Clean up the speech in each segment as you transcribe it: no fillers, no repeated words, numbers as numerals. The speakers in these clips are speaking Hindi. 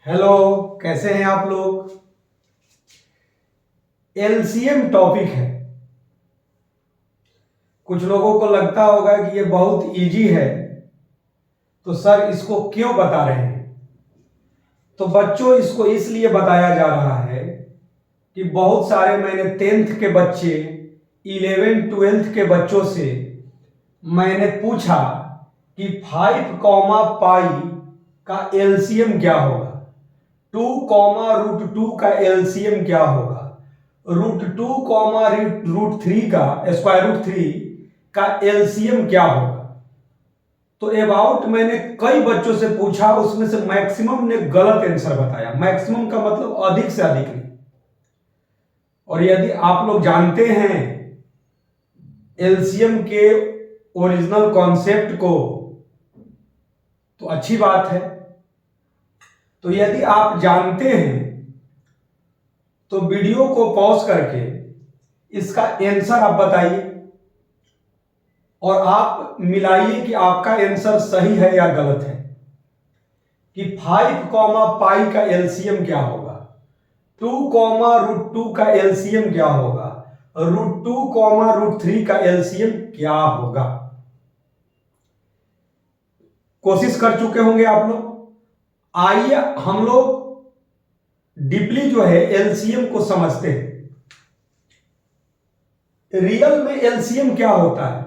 हेलो, कैसे हैं आप लोग। एलसीएम टॉपिक है। कुछ लोगों को लगता होगा कि ये बहुत इजी है, तो सर इसको क्यों बता रहे हैं। तो बच्चों, इसको इसलिए बताया जा रहा है कि बहुत सारे मैंने 10th के बच्चे, 11 12th के बच्चों से मैंने पूछा कि 5 कॉमा पाई का एलसीएम क्या होगा, 2 कॉमा रूट 2 का एलसीएम क्या होगा, रूट 2 कॉमा रूट 3 का स्क्वायर रूट 3 का एलसीएम क्या होगा। तो अबाउट मैंने कई बच्चों से पूछा, उसमें से मैक्सिमम ने गलत आंसर बताया। मैक्सिमम का मतलब अधिक से अधिक नहीं। और यदि आप लोग जानते हैं एलसीएम के ओरिजिनल कॉन्सेप्ट को तो अच्छी बात है। तो यदि आप जानते हैं तो वीडियो को पॉज करके इसका आंसर आप बताइए और आप मिलाइए कि आपका आंसर सही है या गलत है। कि 5 कॉमा पाई का एलसीएम क्या होगा, 2 कॉमा रूट 2 का एलसीएम क्या होगा, रूट 2 कॉमा रूट 3 का एलसीएम क्या होगा। कोशिश कर चुके होंगे आप लोग। आइए हम लोग डीपली जो है एलसीएम को समझते हैं। रियल में एलसीएम क्या होता है?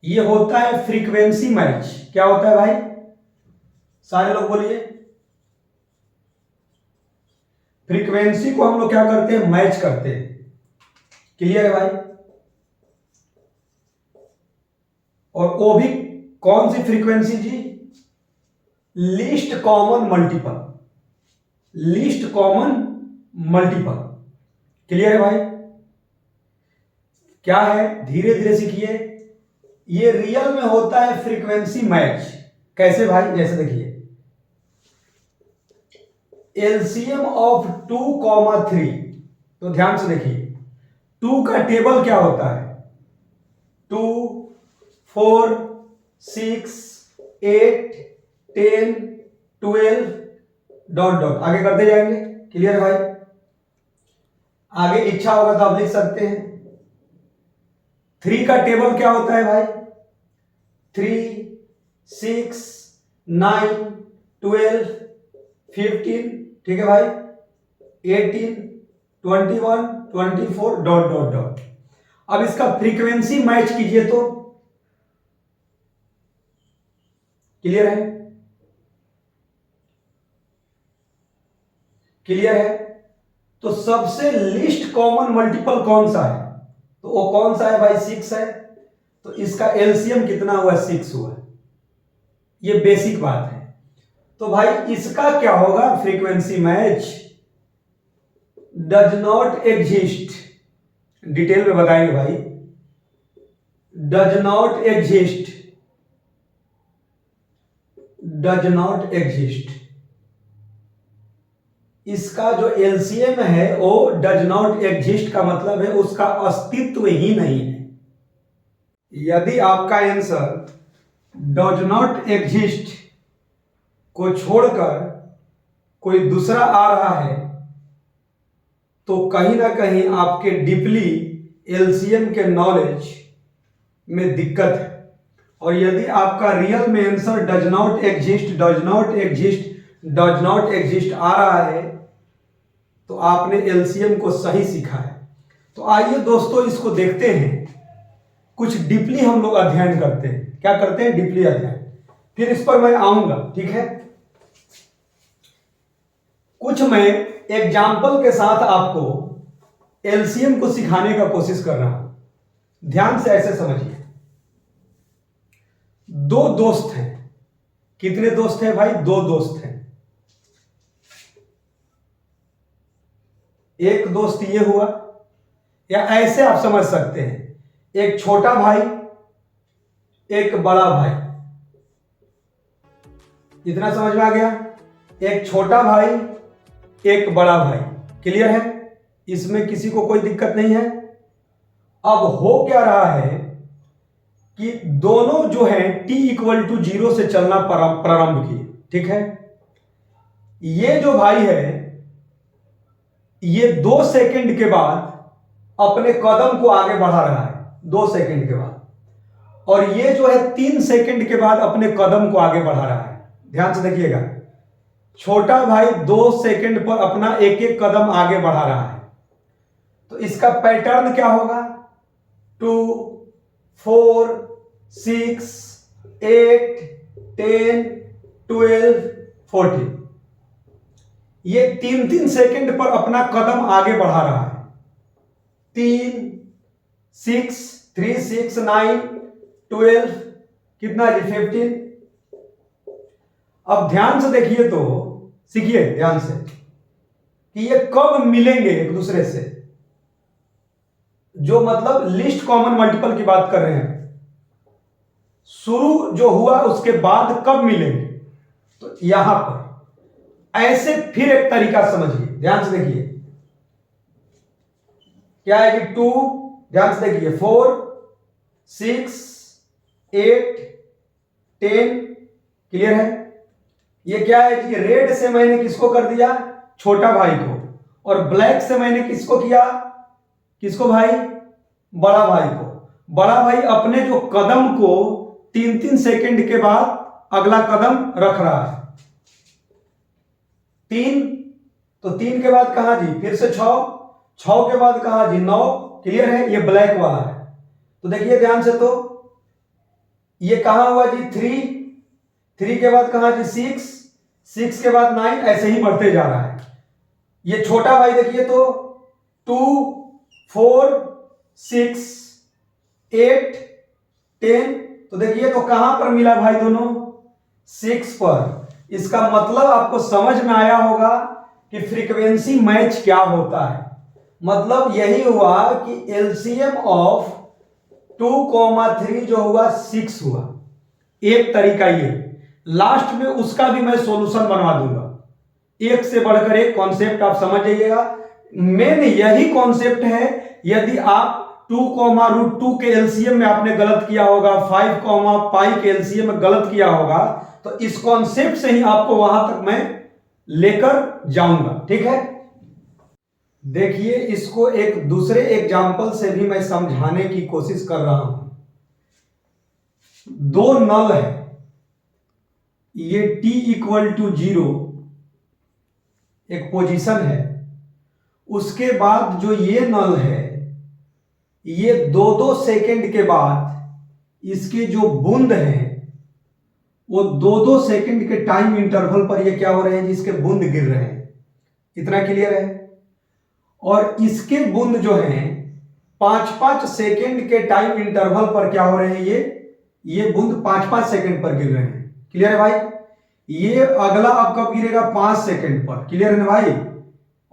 ये होता है फ्रीक्वेंसी मैच। क्या होता है भाई? सारे लोग बोलिए। फ्रीक्वेंसी को हम लोग क्या करते हैं? मैच करते हैं। क्लियर है भाई? और वो भी कौन सी फ्रीक्वेंसी जी? Least common multiple. Least common multiple. Clear है भाई? क्या है? धीरे धीरे सीखिए। ये रियल में होता है फ्रीक्वेंसी मैच। कैसे भाई? जैसे देखिए, एलसीएम ऑफ 2 कॉमा 3। तो ध्यान से देखिए, 2 का टेबल क्या होता है? 2 4 6 8 10 12 डॉट डॉट आगे करते जाएंगे। क्लियर है भाई? आगे इच्छा होगा तो आप लिख सकते हैं। 3 का टेबल क्या होता है भाई? 3 6 9 12 15। ठीक है भाई? 18 21 24 डॉट डॉट डॉट। अब इसका फ्रीक्वेंसी मैच कीजिए तो क्लियर है? क्लियर है? तो सबसे लीस्ट कॉमन मल्टीपल कौन सा है? तो वो कौन सा है भाई? 6 है। तो इसका एलसीएम कितना हुआ? 6 हुआ। ये बेसिक बात है। तो भाई इसका क्या होगा? Frequency match does not exist. Detail में बताएंगे भाई। Does not exist. Does not exist. इसका जो एलसीएम है वो डज नॉट एग्जिस्ट का मतलब है उसका अस्तित्व ही नहीं है। यदि आपका आंसर डज नॉट एग्जिस्ट को छोड़कर कोई दूसरा आ रहा है तो कहीं ना कहीं आपके डीपली एलसीएम के नॉलेज में दिक्कत है। और यदि आपका रियल में answer does not exist does not exist does not exist आ रहा है तो आपने एलसीएम को सही सीखा है। तो आइए दोस्तों इसको देखते हैं। कुछ डीपली हम लोग अध्ययन करते हैं। क्या करते हैं? डीपली अध्ययन। फिर इस पर मैं आऊंगा। ठीक है? कुछ मैं एग्जाम्पल के साथ आपको एलसीएम को सिखाने का कोशिश कर रहा हूं। ध्यान से ऐसे समझिए। 2 दोस्त हैं। कितने दोस्त हैं भाई? 2 दोस्त हैं। एक दोस्त ये हुआ, या ऐसे आप समझ सकते हैं, एक छोटा भाई एक बड़ा भाई। इतना समझ में आ गया? एक छोटा भाई एक बड़ा भाई। क्लियर है? इसमें किसी को कोई दिक्कत नहीं है। अब हो क्या रहा है कि दोनों जो है t = 0 से चलना प्रारंभ किए। ठीक है? ये जो भाई है ये 2 सेकंड के बाद अपने कदम को आगे बढ़ा रहा है, 2 सेकंड के बाद, और ये जो है 3 सेकंड के बाद अपने कदम को आगे बढ़ा रहा है। ध्यान से देखिएगा, छोटा भाई 2 सेकंड पर अपना एक एक कदम आगे बढ़ा रहा है। तो इसका पैटर्न क्या होगा? 2, 4, 6, 8, 10, 12, 14। ये 3-3 सेकंड पर अपना कदम आगे बढ़ा रहा है। 3, 6, 3, 6, 9, 12, कितना जी? 15। अब ध्यान से देखिए, तो सीखिए ध्यान से कि ये कब मिलेंगे एक दूसरे से, जो मतलब लिस्ट कॉमन मल्टीपल की बात कर रहे हैं। शुरू जो हुआ उसके बाद कब मिलेंगे? तो यहां पर ऐसे फिर एक तरीका समझिए, ध्यान से देखिए। क्या है कि 2, ध्यान से देखिए, 4, 6, 8, 10, क्लियर है? ये क्या है कि रेड से मैंने किसको कर दिया? छोटा भाई को, और ब्लैक से मैंने किसको किया? किसको भाई? बड़ा भाई को। बड़ा भाई अपने जो कदम को 3-3 सेकंड के बाद अगला कदम रख रहा है। 3, तो 3 के बाद कहां जी? फिर से 6, 6 के बाद कहां जी? 9, क्लियर है? ये ब्लैक वाला है। तो देखिए ध्यान से, तो ये कहां हुआ जी? 3, 3 के बाद कहां जी? 6, 6 के बाद 9, ऐसे ही बढ़ते जा रहा है। ये छोटा भाई देखिए, तो 2, 4, 6, 8, 10, तो देखिए तो कहां पर मिला भाई? दोनों 6 पर। इसका मतलब आपको समझ में आया होगा कि फ्रीक्वेंसी मैच क्या होता है। मतलब यही हुआ कि एलसीएम ऑफ 2,3 जो हुआ 6 हुआ। एक तरीका ये, लास्ट में उसका भी मैं सॉल्यूशन बनवा दूंगा। एक से बढ़कर एक कॉन्सेप्ट आप समझ जाइएगा। मेन यही कॉन्सेप्ट है। यदि आप 2,√2 के एलसीएम में आपने गलत किया होगा, 5, के एलसीएम में गलत किया होगा, तो इस कॉन्सेप्ट से ही आपको वहां तक मैं लेकर जाऊंगा, ठीक है? देखिए, इसको एक दूसरे एग्जाम्पल से भी मैं समझाने की कोशिश कर रहा हूं। 2 नल है, ये t = 0 एक पोजीशन है। उसके बाद जो ये नल है, ये 2-2 सेकंड के बाद इसके जो बूंद हैं वो 2-2 सेकंड के टाइम इंटरवल पर ये क्या हो रहे हैं? जिसके बूंद गिर रहे हैं। इतना क्लियर है? और इसके बूंद जो हैं 5-5 सेकंड के टाइम इंटरवल पर क्या हो रहे हैं? ये बूंद 5-5 सेकंड पर गिर रहे हैं। क्लियर है भाई? ये अगला अब कब गिरेगा? 5 सेकंड पर। क्लियर है ना भाई?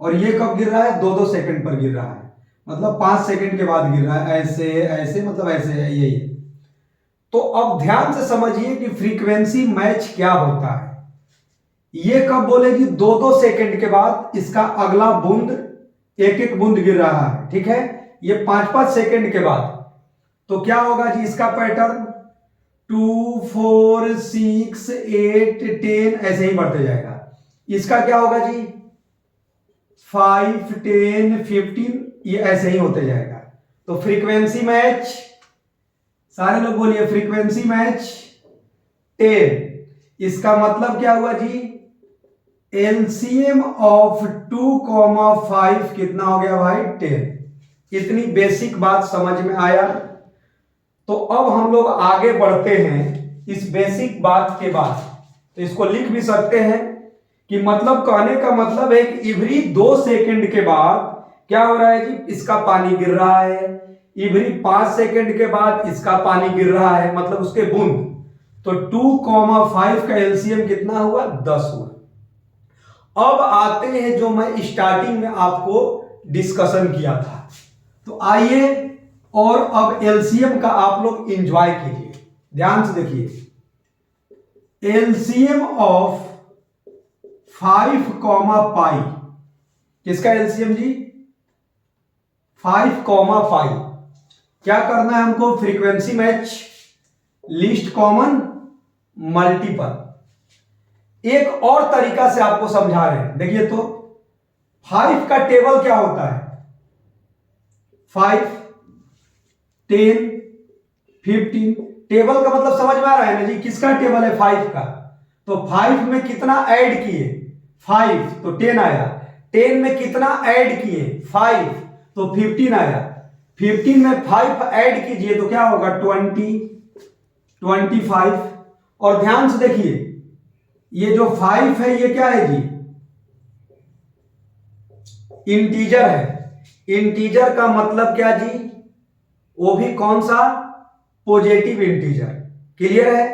और ये कब गिर रहा है? 2-2 सेकंड पर गिर रहा है, मतलब 5 सेकंड के बाद गिर रहा है। ऐसे ऐसे, मतलब ऐसे है, यही है। तो अब ध्यान से समझिए कि फ्रीक्वेंसी मैच क्या होता है। ये कब बोलेगी? 2-2 सेकंड के बाद इसका अगला बूंद, एक एक बूंद गिर रहा है, ठीक है? ये 5-5 सेकंड के बाद। तो क्या होगा जी इसका पैटर्न? 2, 4, 6, 8, 10, ऐसे ही बढ़ते जाएगा। इसका क्या होगा जी? 5, 10, 15, ये ऐसे ही होते जाएगा। तो फ्रीक्वेंसी मैच, सारे लोग बोलिए फ्रीक्वेंसी मैच 10। इसका मतलब क्या हुआ जी? एलसीएम ऑफ 2,5 कितना हो गया भाई? 10। इतनी बेसिक बात समझ में आया। तो अब हम लोग आगे बढ़ते हैं इस बेसिक बात के बाद। तो इसको लिख भी सकते हैं कि मतलब कहने का मतलब है कि एवरी 2 सेकंड के बाद क्या हो रहा है जी? इसका पानी गिर रहा है। एवरी 5 सेकंड के बाद इसका पानी गिर रहा है, मतलब उसके बूंद। तो 2,5 का एलसीएम कितना हुआ? 10 हुआ। अब आते हैं जो मैं स्टार्टिंग में आपको डिस्कशन किया था। तो आइए और अब एलसीएम का आप लोग एंजॉय कीजिए। ध्यान से देखिए, एलसीएम ऑफ 5, पाई, किसका एलसीएम जी? 5, पाई। क्या करना है हमको? Frequency match, least common multiple. एक और तरीका से आपको समझा रहे हैं। देखिए तो 5 का टेबल क्या होता है? 5, 10, 15। टेबल का मतलब समझ में आ रहा है ना जी? किसका टेबल है? 5 का। तो 5 में कितना ऐड किए? 5, तो 10 आया। 10 में कितना ऐड किए? 5, तो 15 आया। 15 में 5 ऐड कीजिए तो क्या होगा? 20, 25। और ध्यान से देखिए, ये जो 5 है ये क्या है जी? इंटीजर है। इंटीजर का मतलब क्या जी? वो भी कौन सा? Positive integer. क्लियर है?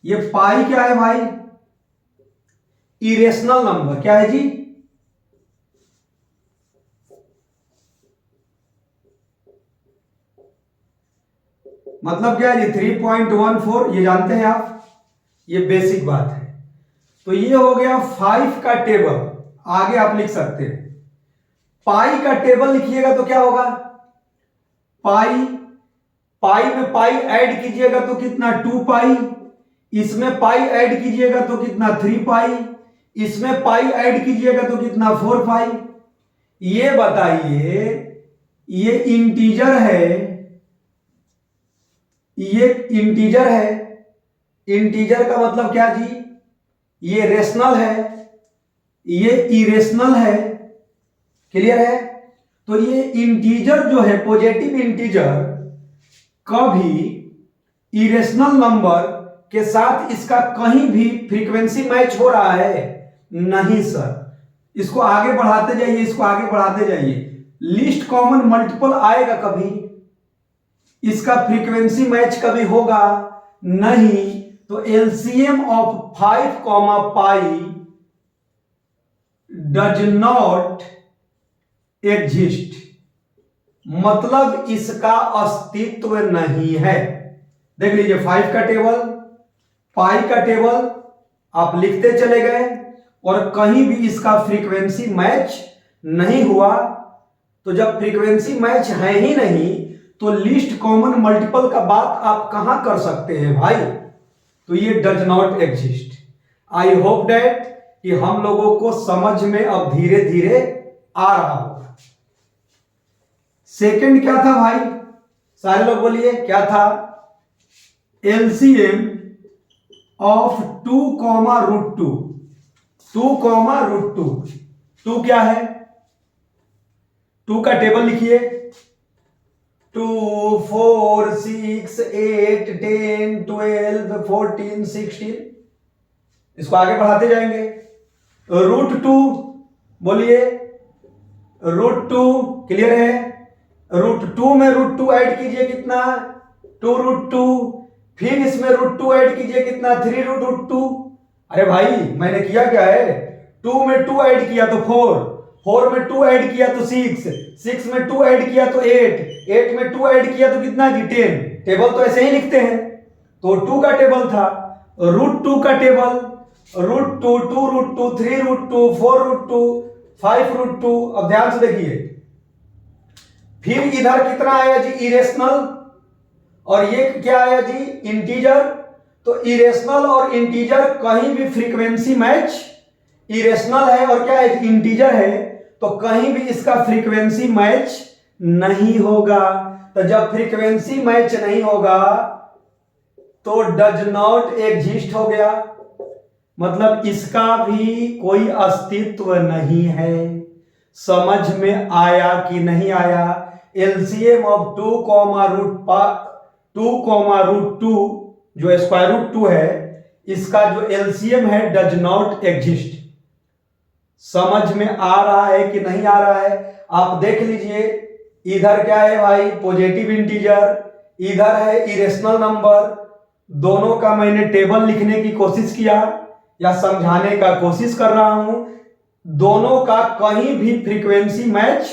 ये पाई क्या है भाई? Irrational number. क्या है जी? मतलब क्या है जी? 3.14, ये जानते हैं आप, ये बेसिक बात है। तो ये हो गया 5 का टेबल। आगे आप लिख सकते हैं, पाई का टेबल लिखिएगा तो क्या होगा? पाई, पाई में पाई ऐड कीजिएगा तो कितना? 2 पाई। इसमें पाई ऐड कीजिएगा तो कितना? 3 पाई। इसमें पाई ऐड कीजिएगा तो कितना? 4 पाई। ये बताइए, ये इंटीजर है, ये इंटीजर है। इंटीजर का मतलब क्या जी? ये रेशनल है, ये इरेशनल है। क्लियर है? तो ये इंटीजर जो है, पॉजिटिव इंटीजर, कभी इरेशनल नंबर के साथ इसका कहीं भी फ्रीक्वेंसी मैच हो रहा है? नहीं सर। इसको आगे बढ़ाते जाइए, इसको आगे बढ़ाते जाइए। लीस्ट कॉमन मल्टीपल आएगा कभी? इसका फ्रीक्वेंसी मैच कभी होगा? नहीं। तो LCM of 5 pi does not exist, मतलब इसका अस्तित्व नहीं है। देख लीजिए, 5 का टेबल, पाई का टेबल आप लिखते चले गए और कहीं भी इसका फ्रीक्वेंसी मैच नहीं हुआ। तो जब फ्रीक्वेंसी मैच है ही नहीं तो लीस्ट कॉमन मल्टीपल का बात आप कहां कर सकते हैं भाई? तो ये does not exist. I hope that कि हम लोगों को समझ में अब धीरे धीरे आ रहा होगा। सेकंड क्या था भाई? सारे लोग बोलिए, क्या था? LCM of 2, √2। 2, √2। 2 क्या है? 2 का टेबल लिखिए। 2, 4, 6, 8, 10, 12, 14, 16। इसको आगे बढ़ाते जाएंगे। √2 बोलिए, √2। क्लियर है? √2 में √2 ऐड कीजिए, कितना? 2√2। फिर इसमें √2 ऐड कीजिए, कितना? 3√2। अरे भाई मैंने किया क्या है? 2 में 2 ऐड किया तो 4, 4 में 2 ऐड किया तो 6, 6 में 2 ऐड किया तो 8, 8 में 2 ऐड किया तो कितना जी? 10। टेबल तो ऐसे ही लिखते हैं। तो 2 का टेबल था, √2 का टेबल, √2, 2√2, 3√2, 4√2, 5√2। अब ध्यान से देखिए, फिर इधर कितना आया जी? इरेशनल। और ये क्या आया जी? इंटीजर। तो इरेशनल और इंटीजर कहीं भी फ्रीक्वेंसी मैच, इरेशनल है और क्या है? इंटीजर है, तो कहीं भी इसका फ्रीक्वेंसी मैच नहीं होगा। तो जब फ्रीक्वेंसी मैच नहीं होगा तो डज नॉट एग्जिस्ट हो गया, मतलब इसका भी कोई अस्तित्व नहीं है। समझ में आया कि नहीं आया? एलसीएम ऑफ 2, √2 जो स्क्वायर रूट 2 है, इसका जो एलसीएम है डज नॉट एग्जिस्ट। समझ में आ रहा है कि नहीं आ रहा है? आप देख लीजिए, इधर क्या है भाई? पॉजिटिव इंटीजर, इधर है इरेशनल नंबर। दोनों का मैंने टेबल लिखने की कोशिश किया या समझाने का कोशिश कर रहा हूं, दोनों का कहीं भी फ्रीक्वेंसी मैच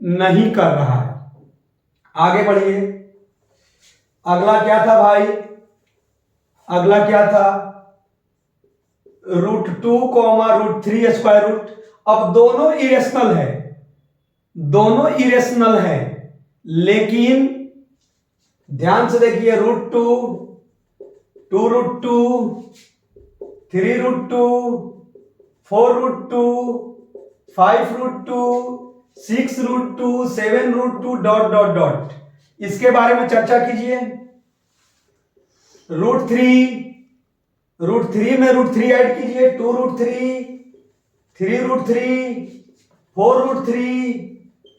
नहीं कर रहा है। आगे बढ़िए, अगला क्या था भाई? अगला क्या था? √2, √3 स्क्वायर रूट। अब दोनों इरेशनल है, दोनों इरेशनल है, लेकिन ध्यान से देखिए, √2, 2√2, 3√2, 4√2, 5√2, 6√2, 7√2 डॉट डॉट डॉट। इसके बारे में चर्चा कीजिए। √3 में √3 ऐड कीजिए, 2√3, 3√3, 4√3,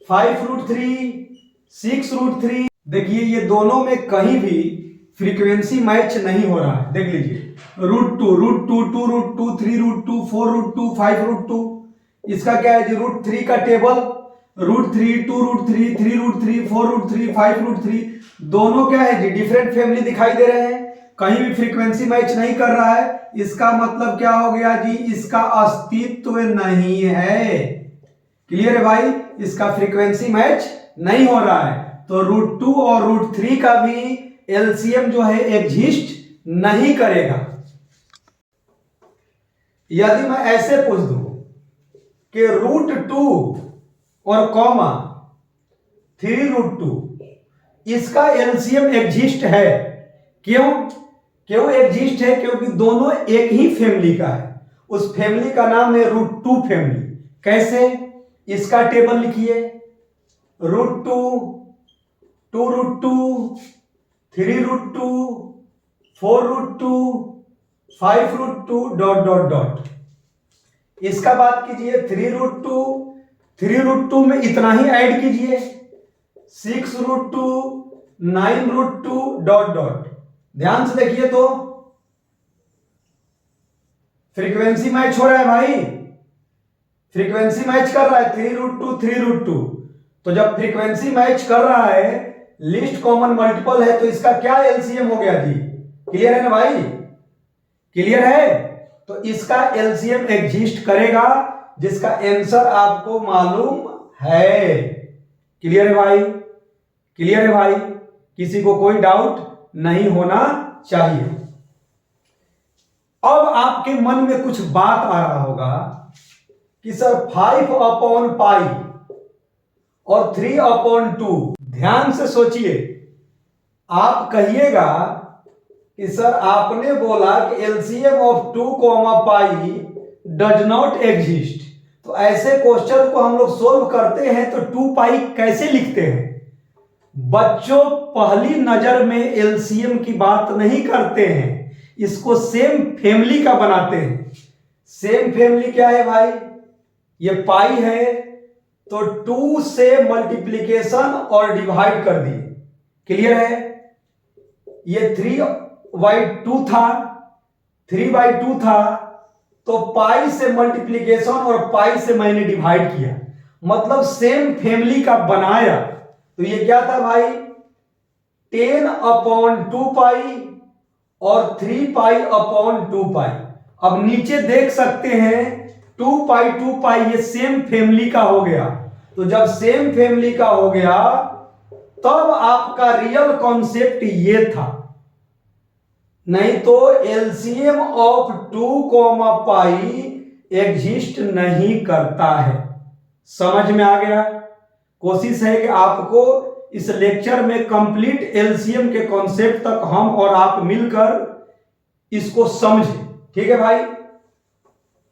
5√3, 6√3। देखिए ये दोनों में कहीं भी फ्रीक्वेंसी मैच नहीं हो रहा है। देख लीजिए √2, √2, 2√2, 3√2, 4√2, 5√2। इसका क्या है जी, √3 का टेबल, √3, 2√3, 3√3, 4√3, 5√3 दोनों क्या है जी, डिफरेंट फैमिली दिखाई दे रहे हैं। कहीं भी फ्रीक्वेंसी मैच नहीं कर रहा है। इसका मतलब क्या हो गया जी, इसका अस्तित्व नहीं है। क्लियर है भाई, इसका फ्रीक्वेंसी मैच नहीं हो रहा है। तो √2 और √3 का भी एलसीएम जो है एग्जिस्ट नहीं करेगा। यदि मैं ऐसे पूछ दूं कि √2 और कॉमा 3√2 इसका एलसीएम एग्जिस्ट है, क्यों एग्जिस्ट है? क्योंकि दोनों एक ही फैमिली का है। उस फैमिली का नाम है √2 फैमिली। कैसे? इसका टेबल लिखिए, √2, 2√2, 3√2, 4√2, 5√2 डॉट डॉट डॉट। इसका बात कीजिए 3√2 में इतना ही ऐड कीजिए, 6√2, 9√2 डॉट डॉट। ध्यान से देखिए तो फ्रीक्वेंसी मैच हो रहा है भाई, फ्रीक्वेंसी मैच कर रहा है 3√2, 3√2। तो जब फ्रीक्वेंसी मैच कर रहा है, लिस्ट कॉमन मल्टीपल है, तो इसका क्या एलसीएम हो गया जी? क्लियर है ना भाई? क्लियर है? तो इसका एलसीएम एग्जिस्ट करेगा, जिसका आंसर आपको मालूम है। क्लियर है भाई? क्लियर है भाई? किसी को कोई डाउट नहीं होना चाहिए। अब आपके मन में कुछ बात आ रहा होगा कि सर 5/पाई और 3/2, ध्यान से सोचिए। आप कहिएगा कि सर आपने बोला कि LCM of 2, pi does not exist. तो ऐसे क्वेश्चन को हम लोग सोल्व करते हैं तो 2 पाई कैसे लिखते हैं? बच्चों पहली नजर में एलसीएम की बात नहीं करते हैं, इसको सेम फैमिली का बनाते हैं। सेम फैमिली क्या है भाई? ये पाई है, तो 2 से मल्टीप्लीकेशन और डिवाइड कर दिए। क्लियर है? ये 3/2 था, 3/2 था, तो पाई से मल्टीप्लीकेशन और पाई से मैंने डिवाइड किया, मतलब सेम फैमिली का बनाया। तो ये क्या था भाई? 10/2 पाई और 3π/2 पाई। अब नीचे देख सकते हैं 2 पाई ये सेम फैमिली का हो गया। तो जब सेम फैमिली का हो गया तब आपका रियल कॉन्सेप्ट ये था, नहीं तो एलसीएम ऑफ 2, पाई एग्जिस्ट नहीं करता है। समझ में आ गया? कोशिश है कि आपको इस लेक्चर में कंप्लीट एलसीएम के कॉन्सेप्ट तक हम और आप मिलकर इसको समझें। ठीक है भाई?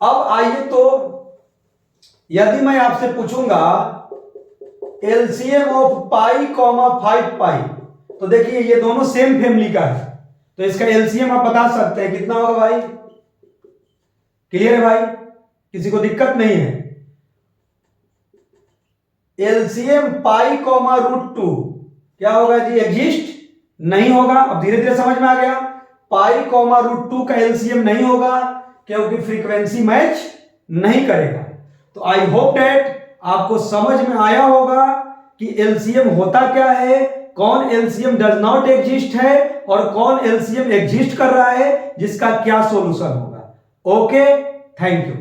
अब आइए, तो यदि मैं आपसे पूछूंगा एलसीएम ऑफ पाई, 5 पाई, तो देखिए ये दोनों सेम फैमिली का है, तो इसका एलसीएम आप बता सकते हैं कितना होगा भाई? क्लियर है भाई? किसी को दिक्कत नहीं है? एलसीएम पाई, √2 क्या होगा जी? एग्जिस्ट नहीं होगा। अब धीरे धीरे समझ में आ गया। पाई, √2 का एलसीएम नहीं होगा क्योंकि फ्रीक्वेंसी मैच नहीं करेगा। तो आई होप दैट आपको समझ में आया होगा कि एलसीएम होता क्या है, कौन एलसीएम डज नॉट एग्जिस्ट है और कौन एलसीएम एग्जिस्ट कर रहा है, जिसका क्या सॉल्यूशन होगा। Okay, thank you.